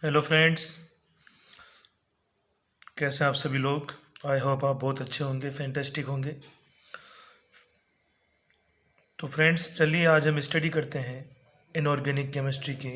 Hello friends, कैसे हैं आप सभी लोग। आई होप आप बहुत अच्छे होंगे, फैंटास्टिक होंगे। तो फ्रेंड्स, चलिए आज हम स्टडी करते हैं इनऑर्गेनिक केमिस्ट्री के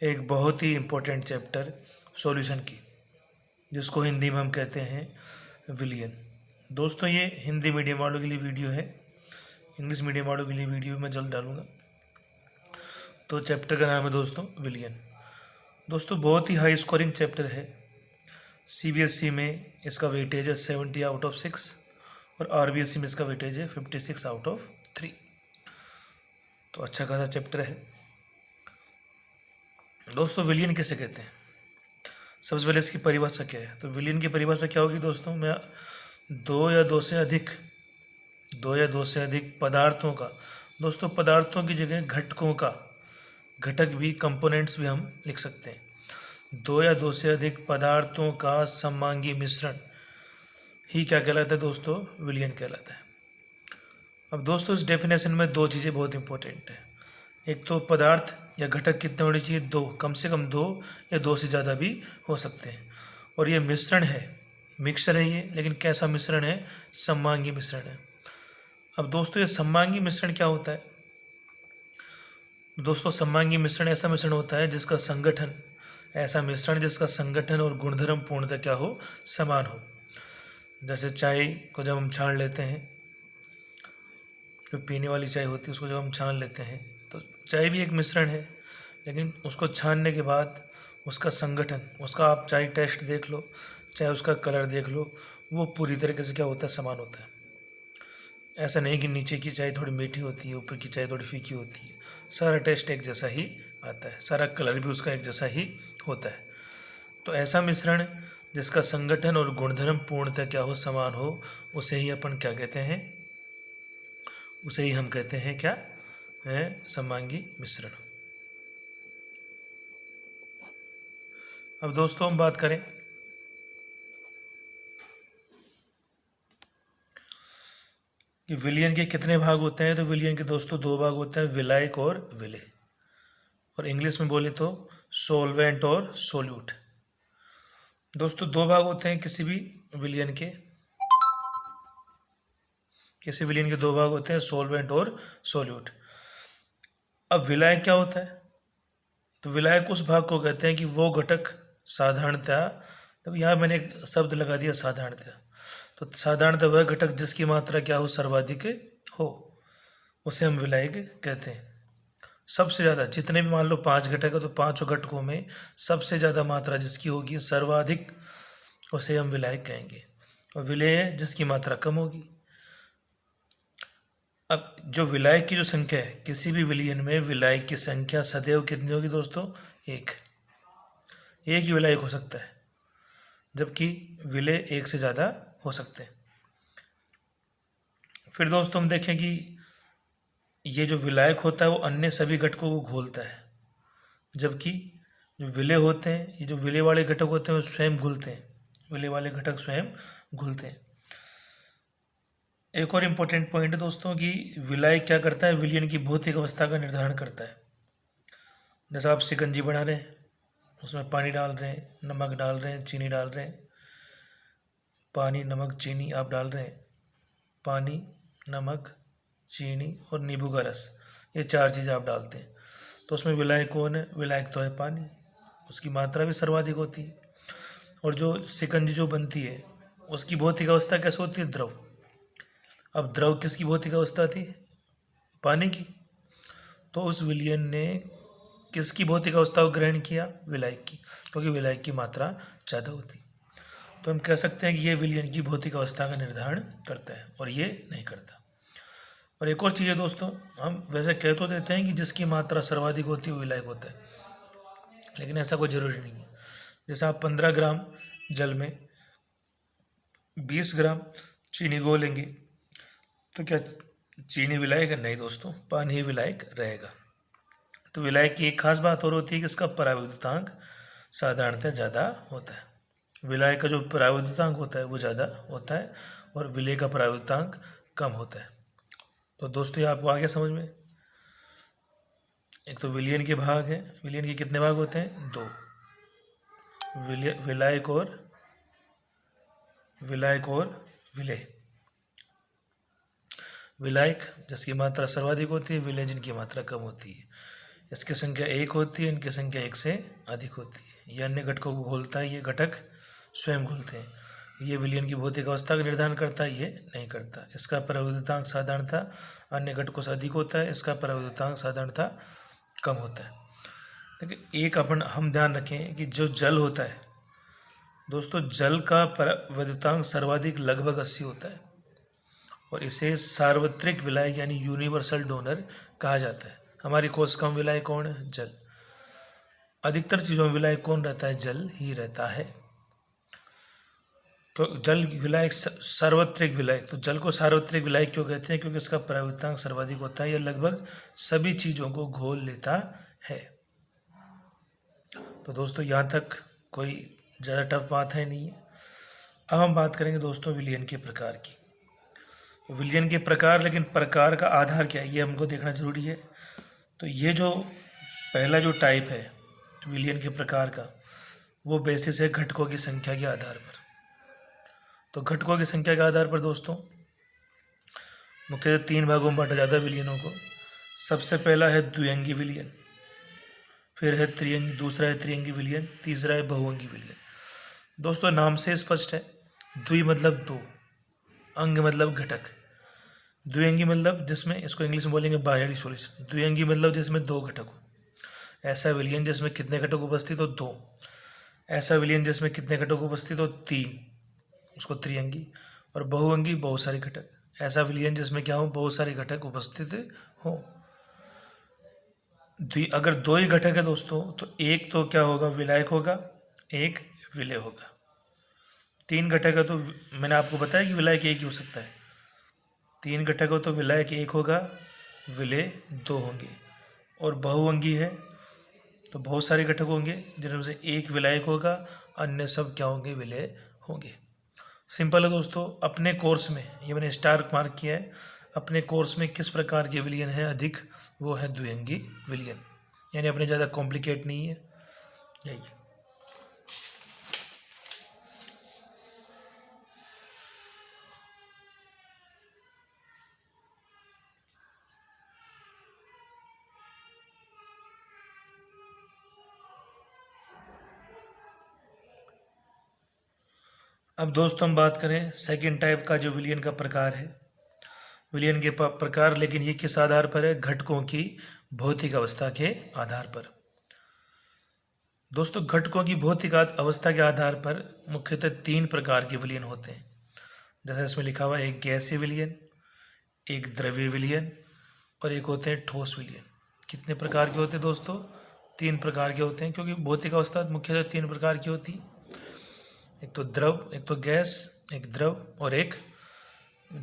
एक बहुत ही इम्पोर्टेंट चैप्टर सॉल्यूशन की, जिसको हिंदी में हम कहते हैं विलियन। दोस्तों, ये हिंदी मीडियम वालों के लिए वीडियो है, इंग्लिश मीडियम वालों के लिए वीडियो मैं जल्द डालूँगा। तो चैप्टर का नाम है दोस्तों विलियन। दोस्तों, बहुत ही हाई स्कोरिंग चैप्टर है। सीबीएसई में इसका वेटेज है 70/6 और आरबीएसई में इसका वेटेज है 56/3। तो अच्छा खासा चैप्टर है दोस्तों। विलियन किसे कहते हैं, सबसे पहले इसकी परिभाषा क्या है। तो विलियन की परिभाषा क्या होगी दोस्तों, मैं दो या दो से अधिक पदार्थों का, दोस्तों पदार्थों की जगह घटकों का, घटक भी, कंपोनेंट्स भी हम लिख सकते हैं। दो या दो से अधिक पदार्थों का समांगी मिश्रण ही क्या कहलाता है दोस्तों, विलियन कहलाता है। अब दोस्तों, इस डेफिनेशन में दो चीज़ें बहुत इंपॉर्टेंट है। एक तो पदार्थ या घटक कितने होने चाहिए, दो, कम से कम दो या दो से ज़्यादा भी हो सकते हैं। और ये मिश्रण है, मिक्सचर है ये, लेकिन कैसा मिश्रण है, समांगी मिश्रण है। अब दोस्तों, ये समांगी मिश्रण क्या होता है। दोस्तों, समांगी मिश्रण ऐसा मिश्रण होता है जिसका संगठन, ऐसा मिश्रण जिसका संगठन और गुणधर्म पूर्णतः क्या हो, समान हो। जैसे चाय को जब हम छान लेते हैं, जो पीने वाली चाय होती है उसको जब हम छान लेते हैं, तो चाय भी एक मिश्रण है, लेकिन उसको छानने के बाद उसका संगठन, उसका आप चाय टेस्ट देख लो, चाहे उसका कलर देख लो, वो पूरी तरीके से क्या होता है, समान होता है। ऐसा नहीं कि नीचे की चाय थोड़ी मीठी होती है, ऊपर की चाय थोड़ी फीकी होती है। सारा टेस्ट एक जैसा ही आता है, सारा कलर भी उसका एक जैसा ही होता है। तो ऐसा मिश्रण जिसका संगठन और गुणधर्म पूर्णतः क्या हो, समान हो, उसे ही अपन क्या कहते हैं, उसे ही हम कहते हैं क्या है, समांगी मिश्रण। अब दोस्तों हम बात करें कि विलियन के कितने भाग होते हैं। तो विलियन के दोस्तों दो भाग होते हैं, विलायक और विलेय, और इंग्लिश में बोले तो सोलवेंट और सोल्यूट। दोस्तों दो भाग होते हैं किसी भी विलियन के, दो भाग होते हैं, सोलवेंट और सोल्यूट। अब विलायक क्या होता है, तो विलायक उस भाग को कहते हैं कि वो घटक साधारणतः, तो यहाँ मैंने एक शब्द लगा दिया साधारणतः, तो साधारणतः वह घटक जिसकी मात्रा क्या हो, सर्वाधिक हो, उसे हम विलायक कहते हैं। सबसे ज़्यादा, जितने भी मान लो 5 घटक है, तो पांचों घटकों में सबसे ज़्यादा मात्रा जिसकी होगी, सर्वाधिक, उसे हम विलायक कहेंगे। और विलेय जिसकी मात्रा कम होगी। अब जो विलायक की जो संख्या है, किसी भी विलियन में विलायक की संख्या सदैव कितनी होगी दोस्तों, एक ही विलायक हो सकता है, जबकि विलेय एक से ज़्यादा हो सकते हैं। फिर दोस्तों हम देखें कि ये जो विलायक होता है वो अन्य सभी घटकों को घोलता है, जबकि जो विलेय होते हैं, ये जो विलेय वाले घटक होते हैं वो स्वयं घुलते हैं, विलेय वाले घटक स्वयं घुलते हैं। एक और इम्पोर्टेंट पॉइंट है दोस्तों कि विलायक क्या करता है, विलियन की भौतिक अवस्था का निर्धारण करता है। जैसा आप शिकंजी बना रहे हैं, उसमें पानी डाल रहे हैं, नमक डाल रहे हैं, चीनी डाल रहे हैं, पानी, नमक, चीनी आप डाल रहे हैं, पानी, नमक, चीनी और नींबू का रस, ये चार चीज़ें आप डालते हैं, तो उसमें विलायक कौन है, विलायक तो है पानी, उसकी मात्रा भी सर्वाधिक होती है। और जो शिकंजी जो बनती है उसकी भौतिक अवस्था कैसे होती है, द्रव। अब द्रव किसकी भौतिक अवस्था थी, पानी की, तो उस विलियन ने किसकी भौतिक अवस्था को ग्रहण किया, विलायक की, क्योंकि विलायक की मात्रा ज़्यादा होती। तो हम कह सकते हैं कि ये विलियन की भौतिक अवस्था का निर्धारण करता है और ये नहीं करता। और एक और चीज़ है दोस्तों, हम वैसे कह तो देते हैं कि जिसकी मात्रा सर्वाधिक होती है वो विलायक होता है, लेकिन ऐसा कोई ज़रूरी नहीं है। जैसे आप 15 ग्राम जल में 20 ग्राम चीनी घोलेंगे, तो क्या चीनी विलायक है, नहीं दोस्तों, पानी ही विलायक रहेगा। तो विलायक की एक खास बात और होती है कि इसका पराविद्युतांक साधारणतः ज़्यादा होता है। विलायक का जो पराविद्युतांक होता है वो ज़्यादा होता है और विलेय का पराविद्युतांक कम होता है। तो दोस्तों ये आपको आ गया समझ में। एक तो विलियन के भाग हैं, विलियन के कितने भाग होते हैं, दो, विलायक और विलेय। विलायक जिसकी मात्रा सर्वाधिक होती है, विलेय जिनकी मात्रा कम होती है। इसकी संख्या 1 होती है, इनकी संख्या 1 से अधिक होती है। ये अन्य घटकों को घोलता है, ये घटक स्वयं घुलते हैं। ये विलयन की भौतिक अवस्था का निर्धारण करता है, ये नहीं करता। इसका पराविद्युतांक साधारणतः अन्य घटकों से अधिक होता है, इसका पराविद्युतांक साधारणतः कम होता है। लेकिन एक हम ध्यान रखें कि जो जल होता है दोस्तों, जल का पराविद्युतांक सर्वाधिक लगभग 80 होता है और इसे सार्वत्रिक विलायक यानी यूनिवर्सल डोनर कहा जाता है। हमारी कोशिका में विलायक कौन है? जल। अधिकतर चीज़ों में विलायक कौन रहता है? जल ही रहता है। तो जल विलायक सार्वत्रिक विलायक, तो जल को सार्वत्रिक विलायक क्यों कहते हैं? क्योंकि इसका पराविद्युतांक सर्वाधिक होता है, यह लगभग सभी चीज़ों को घोल लेता है। तो दोस्तों यहाँ तक कोई ज़्यादा टफ बात है नहीं है। अब हम बात करेंगे दोस्तों विलयन के प्रकार की। तो विलयन के प्रकार, लेकिन प्रकार का आधार क्या है ये हमको देखना जरूरी है। तो ये जो पहला जो टाइप है विलयन के प्रकार का, वो बेसिस है घटकों की संख्या के आधार पर। तो घटकों की संख्या के आधार पर दोस्तों मुख्यतः 3 भागों में बांटा जाता है विलयनों को। सबसे पहला है द्विअंगी विलयन, फिर है त्रिअंगी, दूसरा है त्रिअंगी विलयन, तीसरा है बहुअंगी विलयन। दोस्तों नाम से स्पष्ट है, द्वि मतलब 2, अंग मतलब घटक। द्विअंगी मतलब जिसमें, इसको इंग्लिश में बोलेंगे बाइनरी सॉल्यूशन। द्विअंगी मतलब जिसमें 2 घटक हो। ऐसा विलयन जिसमें कितने घटक उपस्थित हो? 2। ऐसा विलयन जिसमें कितने घटक उपस्थित हो? 3, उसको त्रिअंगी। और बहुअंगी बहुत सारे घटक। ऐसा विलयन जिसमें क्या हो? बहुत सारे घटक उपस्थित हो। अगर 2 ही घटक है दोस्तों, तो एक तो क्या होगा? विलायक होगा, एक विलेय होगा। 3 घटक है तो मैंने आपको बताया कि विलायक एक ही हो सकता है। 3 घटक हो तो विलायक 1 होगा, विलेय 2 होंगे। और बहुअंगी है तो बहुत सारे घटक होंगे जिनमें से एक विलायक होगा, अन्य सब क्या होंगे? विलेय होंगे। सिंपल है दोस्तों। अपने कोर्स में, ये मैंने स्टार मार्क किया है, अपने कोर्स में किस प्रकार के विलयन है अधिक? वो है द्विअंगी विलयन, यानी अपने ज़्यादा कॉम्प्लिकेट नहीं है, यही। अब दोस्तों हम बात करें सेकंड टाइप का जो विलयन का प्रकार है। विलयन के प्रकार, लेकिन ये किस आधार पर है? घटकों की भौतिक अवस्था के आधार पर। दोस्तों घटकों की भौतिक अवस्था के आधार पर मुख्यतः 3 प्रकार के विलयन होते हैं। जैसा इसमें लिखा हुआ है, एक गैसीय विलयन, एक द्रव्य विलयन और एक होते हैं ठोस विलयन। कितने प्रकार के होते हैं दोस्तों? 3 प्रकार के होते हैं, क्योंकि भौतिक अवस्था मुख्यतः 3 प्रकार की होती है। एक तो द्रव, एक तो गैस, एक द्रव और एक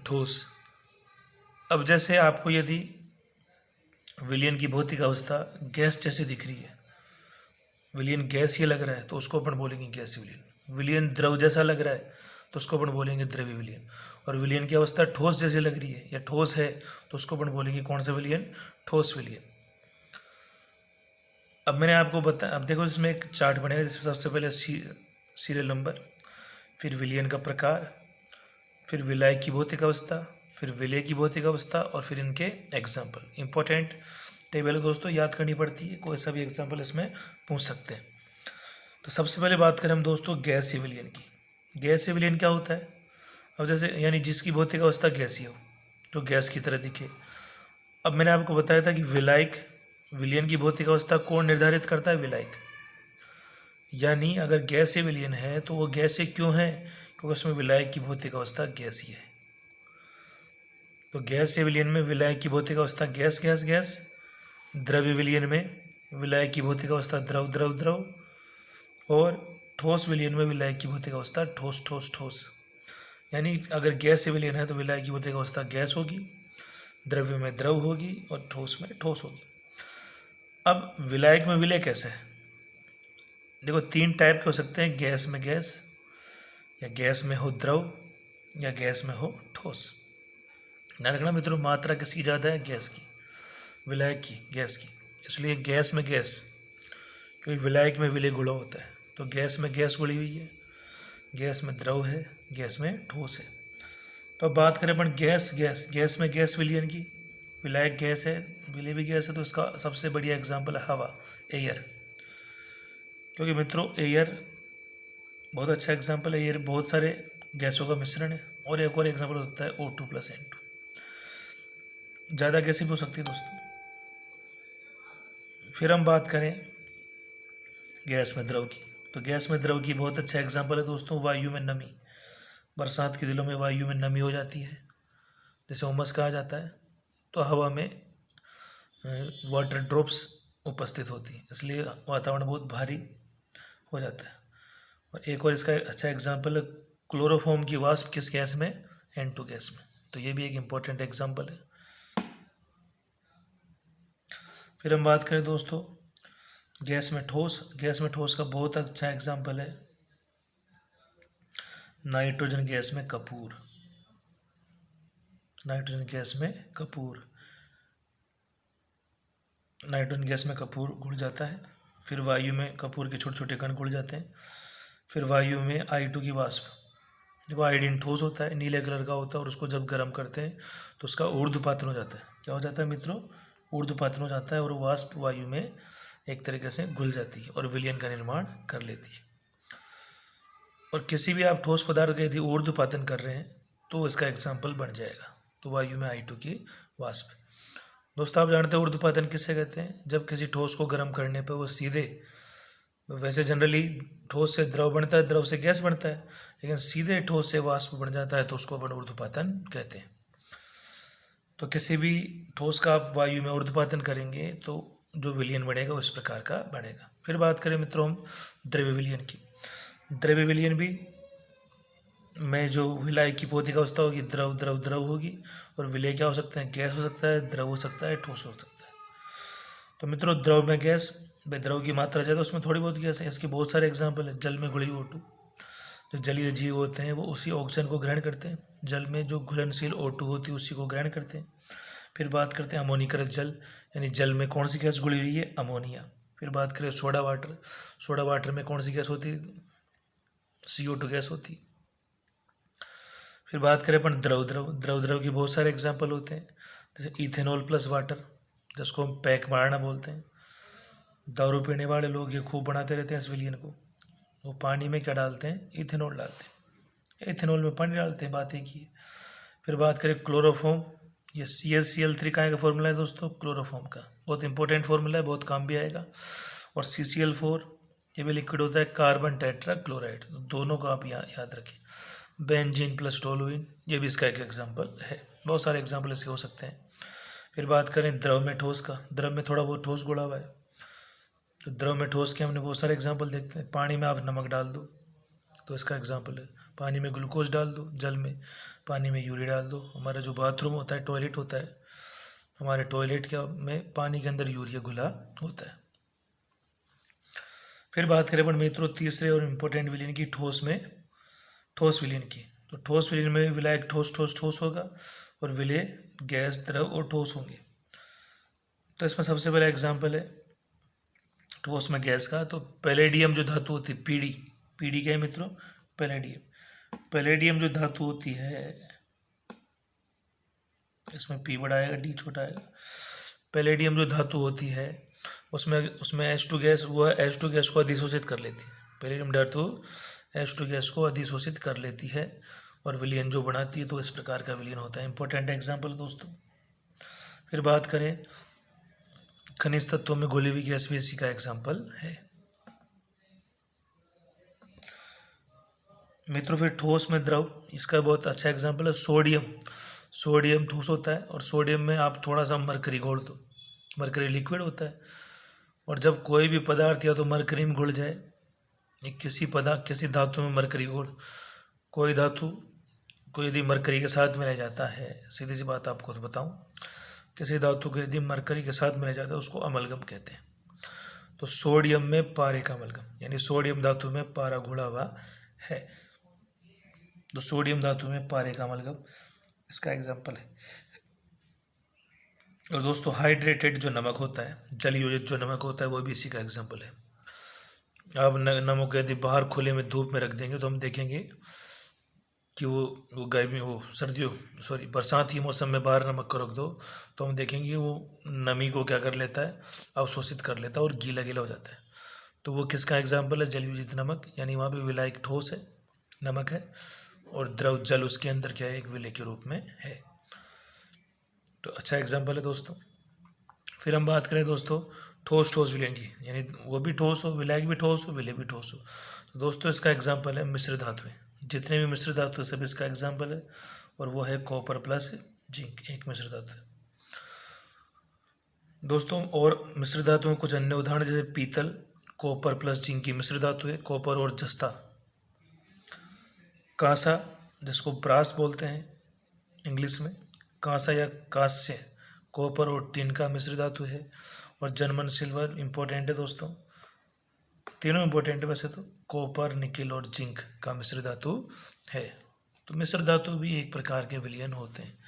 ठोस। अब जैसे आपको यदि विलयन की भौतिक अवस्था गैस जैसी दिख रही है, विलयन गैस ही लग रहा है, तो उसको अपन बोलेंगे गैसीय विलयन। विलयन द्रव जैसा लग रहा है तो उसको अपन बोलेंगे द्रव्य विलयन। और विलयन की अवस्था ठोस जैसी लग रही है या ठोस है तो उसको अपन बोलेंगे कौन सा विलयन? ठोस विलयन। अब मैंने आपको बताया, अब देखो इसमें एक चार्ट बनेगा जिसमें सबसे पहले सीरियल नंबर, फिर विलयन का प्रकार, फिर विलायक की भौतिक अवस्था, फिर विलेय की भौतिक अवस्था और फिर इनके एग्जाम्पल। इंपॉर्टेंट टेबल है दोस्तों, याद करनी पड़ती है, कोई सा भी एग्जाम्पल इसमें पूछ सकते हैं। तो सबसे पहले बात करें हम दोस्तों गैसीय विलयन की। गैसीय विलयन क्या होता है? अब जैसे यानी जिसकी भौतिक अवस्था गैसीय हो, जो गैस की तरह दिखे। अब मैंने आपको बताया था कि विलायक, विलयन की भौतिक अवस्था कौन निर्धारित करता है? विलायक। यानी अगर गैसीय विलयन है तो वो गैसीय क्यों है? क्योंकि उसमें विलायक की भौतिक अवस्था गैसीय है। तो गैसीय विलयन में विलायक की भौतिक अवस्था गैस गैस गैस, द्रव्य विलयन में विलायक की भौतिक अवस्था द्रव द्रव द्रव, और ठोस विलयन में विलायक की भौतिक अवस्था ठोस ठोस ठोस। यानी अगर गैसीय विलयन है तो विलायक की भौतिक अवस्था गैस होगी, द्रव्य में द्रव होगी और ठोस में ठोस होगी। अब विलायक में विलय कैसे है? देखो 3 टाइप के हो सकते हैं, गैस में गैस, या गैस में हो द्रव, या गैस में हो ठोस। ध्यान रखना मित्रों, मात्रा किसकी ज़्यादा है? गैस की, विलायक की, गैस की। इसलिए गैस में गैस, क्योंकि विलायक में विलय गुणा होता है। तो गैस में गैस घुली हुई है, गैस में द्रव है, गैस में ठोस है। तो अब बात करें अपन गैस में गैस विलयन की। विलायक गैस है, विलय भी गैस है, तो इसका सबसे बढ़िया एग्जाम्पल है हवा, एयर। क्योंकि मित्रों एयर बहुत अच्छा एग्जाम्पल है। एयर बहुत सारे गैसों का मिश्रण है। और एक और एग्जाम्पल हो सकता है O2+N2। ज़्यादा गैसें भी हो सकती है दोस्तों। फिर हम बात करें गैस में द्रव की, तो गैस में द्रव की बहुत अच्छा एग्जाम्पल है दोस्तों वायु में नमी। बरसात के दिनों में वायु में नमी हो जाती है, जिसे उमस कहा जाता है। तो हवा में वाटर ड्रॉप्स उपस्थित होती हैं, इसलिए वातावरण बहुत भारी हो जाता है। और एक और इसका अच्छा एग्जाम्पल है क्लोरोफॉर्म की वाष्प किस गैस में, N2 गैस में। तो ये भी एक इम्पोर्टेंट एग्जाम्पल है। फिर हम बात करें दोस्तों गैस में ठोस का बहुत अच्छा एग्जाम्पल है नाइट्रोजन गैस में कपूर। नाइट्रोजन गैस में कपूर घुल जाता है। फिर वायु में कपूर के छोटे छोटे कण घुल जाते हैं। फिर वायु में I2 की वाष्प, देखो आयोडीन ठोस होता है, नीले कलर का होता है, और उसको जब गर्म करते हैं तो उसका ऊर्ध्वपातन हो जाता है। क्या हो जाता है मित्रों, ऊर्ध्वपातन हो जाता है, और वाष्प वायु में एक तरीके से घुल जाती है और विलयन का निर्माण कर लेती है। और किसी भी आप ठोस पदार्थ का यदि ऊर्ध्वपातन कर रहे हैं तो इसका एग्जाम्पल बन जाएगा, तो वायु में I2 की वाष्प। दोस्तों आप जानते हैं ऊर्ध्वपातन किसे कहते हैं, जब किसी ठोस को गर्म करने पर वो सीधे, वैसे जनरली ठोस से द्रव बनता है, द्रव से गैस बनता है, लेकिन सीधे ठोस से वाष्प बन जाता है तो उसको अपन ऊर्ध्वपातन कहते हैं। तो किसी भी ठोस का आप वायु में ऊर्ध्वपातन करेंगे तो जो विलयन बनेगा उस प्रकार का बनेगा। फिर बात करें मित्रों हम द्रव्य विलयन की। द्रव्य विलयन भी में जो विलाय की भौतिक अवस्था होगी, द्रव द्रव द्रव होगी, और विलय क्या हो सकता है, गैस हो सकता है, द्रव हो सकता है, ठोस हो सकता है। तो मित्रों द्रव में गैस, द्रव की मात्रा ज़्यादा उसमें थोड़ी बहुत गैस है। इसके बहुत सारे एग्जाम्पल है। जल में घुली O2, जो जलीय जीव होते हैं वो उसी ऑक्सीजन को ग्रहण करते हैं। जल में जो घुलनशील O2 होती है उसी को ग्रहण करते हैं। फिर बात करते हैं अमोनीकृत जल, यानी जल में कौन सी गैस घुली हुई है, अमोनिया। फिर बात करें सोडा वाटर में कौन सी गैस होती है, CO2 गैस होती है। फिर बात करें अपन द्रव की बहुत सारे एग्जाम्पल होते हैं, जैसे इथेनॉल प्लस वाटर, जिसको हम पैक मारना बोलते हैं। दारू पीने वाले लोग ये खूब बनाते रहते हैं इस विलयन को। वो पानी में क्या डालते हैं, इथेनॉल डालते हैं, इथेनॉल में पानी डालते हैं, बात एक ही है। फिर बात करें क्लोरोफॉर्म, ये ClCl3 का फॉर्मूला है दोस्तों, क्लोरोफॉर्म का बहुत इंपॉर्टेंट फॉर्मूला है, बहुत काम भी आएगा। और CCl4 ये भी लिक्विड होता है, कार्बन टेट्रा क्लोराइड, दोनों को आप यहाँ याद रखें। बेंजीन प्लस टोलुइन, ये भी इसका एक एग्जाम्पल है। बहुत सारे एग्जाम्पल इसके हो सकते हैं। फिर बात करें द्रव में ठोस का, द्रव में थोड़ा बहुत ठोस गुड़ा हुआ है, तो द्रव में ठोस के हमने बहुत सारे एग्जाम्पल देखते हैं। पानी में आप नमक डाल दो तो इसका एग्जाम्पल है, पानी में ग्लूकोज डाल दो, जल में पानी में यूरिया डाल दो। हमारा जो बाथरूम होता है, टॉयलेट होता है, हमारे टॉयलेट के में पानी के अंदर यूरिया घुला होता है। फिर बात करें अपन मित्रों तीसरे और इम्पोर्टेंट विलयन की, ठोस विलयन की। तो ठोस विलयन में विलायक ठोस होगा, और विलय गैस द्रव और ठोस होंगे। तो इसमें सबसे पहला एग्जाम्पल है ठोस में गैस का, तो पैलेडियम जो धातु होती है, पीडी क्या है मित्रों, पैलेडियम जो धातु होती है, इसमें P बड़ा आएगा, D छोटा आएगा। पैलेडियम जो धातु होती है उसमें H2 गैस, वो H2 गैस को अधिशोषित कर लेती है। पैलेडियम धातु H2 गैस को अधिशोषित कर लेती है और विलयन जो बनाती है, तो इस प्रकार का विलयन होता है। इंपॉर्टेंट एग्जाम्पल दोस्तों। फिर बात करें खनिज तत्वों में घुली हुई गैस भी इसी का एग्जाम्पल है मित्रों। फिर ठोस में द्रव, इसका बहुत अच्छा एग्जाम्पल है सोडियम ठोस होता है, और सोडियम में आप थोड़ा सा मरकरी घोल दो, मरकरी लिक्विड होता है। और जब कोई भी पदार्थ या तो मरकरी में घुल जाए, किसी धातु में मरकरी घोल, कोई धातु को यदि मरकरी के साथ मिलाया जाता है, सीधी सी बात आपको तो बताऊं, किसी धातु को यदि मरकरी के साथ मिलाया जाता है उसको अमलगम कहते हैं। तो सोडियम में पारे का अमलगम, यानी सोडियम धातु में पारा घुला हुआ है, तो सोडियम धातु में पारे का अमलगम इसका एग्जाम्पल है। और दोस्तों हाइड्रेटेड जो नमक होता है, जल योजित जो नमक होता है, वो भी इसी का एग्जाम्पल है। आप नमक को यदि बाहर खुले में धूप में रख देंगे तो हम देखेंगे कि वो गर्मी वो सर्दियों सॉरी बरसात के मौसम में बाहर नमक को रख दो तो हम देखेंगे वो नमी को क्या कर लेता है, अवशोषित कर लेता है और गीला गीला हो जाता है। तो वो किसका एग्जाम्पल है? जलविद्युत नमक, यानी वहाँ पे विलायक ठोस है, नमक है, और द्रव जल उसके अंदर क्या है, एक विलय के रूप में है। तो अच्छा एग्जाम्पल है दोस्तों। फिर हम बात करें दोस्तों ठोस ठोस विलयन की, यानी वो भी ठोस हो, विलायक भी ठोस हो, विलय भी ठोस हो। तो दोस्तों इसका एग्जाम्पल है मिश्र धातुएं। जितने भी मिश्र धातु है सब इसका एग्जाम्पल है, और वो है कॉपर प्लस जिंक, एक मिश्र धातु है दोस्तों। और मिश्र धातु में कुछ अन्य उदाहरण जैसे पीतल कॉपर प्लस जिंक की मिश्र धातु है, कॉपर और जस्ता। कांसा जिसको ब्रास बोलते हैं इंग्लिश में, कांसा या कांस्य कॉपर और टिन का मिश्र धातु है। और जर्मन सिल्वर इंपॉर्टेंट है दोस्तों, तीनों इंपॉर्टेंट है वैसे तो, कॉपर निकेल और जिंक का मिश्र धातु है। तो मिश्र धातु भी एक प्रकार के विलयन होते हैं।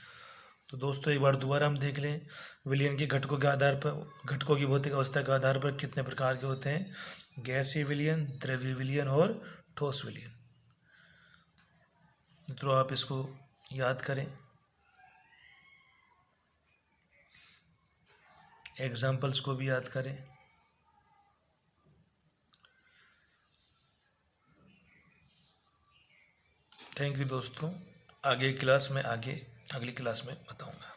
तो दोस्तों एक बार दोबारा हम देख लें, विलयन के घटकों के आधार पर, घटकों की भौतिक अवस्था के आधार पर कितने प्रकार के होते हैं? गैसीय विलयन, द्रव्य विलयन और ठोस विलयन। मित्रों आप इसको याद करें, एग्जाम्पल्स को भी याद करें। थैंक यू दोस्तों। आगे क्लास में अगली क्लास में बताऊंगा।